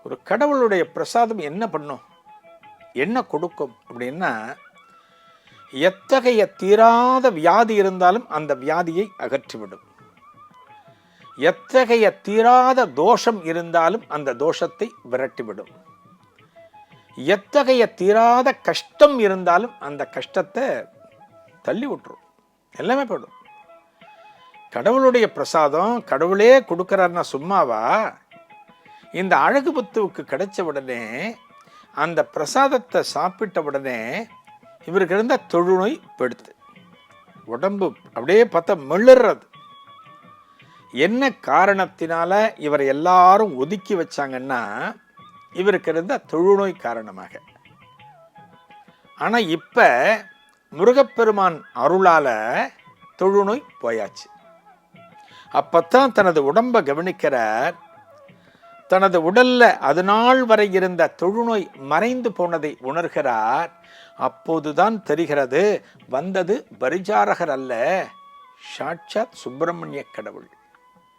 ஒரு கடவுளுடைய பிரசாதம் என்ன பண்ணும், என்ன கொடுக்கும் அப்படின்னா, எத்தகைய தீராத வியாதி இருந்தாலும் அந்த வியாதியை அகற்றிவிடும். எத்தகைய தீராத தோஷம் இருந்தாலும் அந்த தோஷத்தை விரட்டிவிடும். எத்தகைய தீராத கஷ்டம் இருந்தாலும் அந்த கஷ்டத்தை தள்ளி விட்டுரும். எல்லாமே போயிடும். கடவுளுடைய பிரசாதம் கடவுளே கொடுக்கிறாருன்னா சும்மாவா? இந்த அழகு புத்துவுக்கு கிடைச்ச உடனே, அந்த பிரசாதத்தை சாப்பிட்ட உடனே இவருக்கு இருந்த தொழுநோய் படுத்து உடம்பு அப்படியே பார்த்தா மெழுறது. என்ன காரணத்தினால இவர் எல்லாரும் ஒதுக்கி வச்சாங்கன்னா, இவருக்கு இருந்த தொழுநோய் காரணமாக. ஆனா இப்ப முருகப்பெருமான் அருளால தொழுநோய் போயாச்சு. அப்பத்தான் தனது உடம்பை கவனிக்கிறார். தனது உடல்ல அது நாள் வரை இருந்த தொழுநோய் மறைந்து போனதை உணர்கிறார். அப்போதுதான் தெரிகிறது, வந்தது பரிசாரகர் அல்ல, சாட்சாத் சுப்பிரமணிய கடவுள்.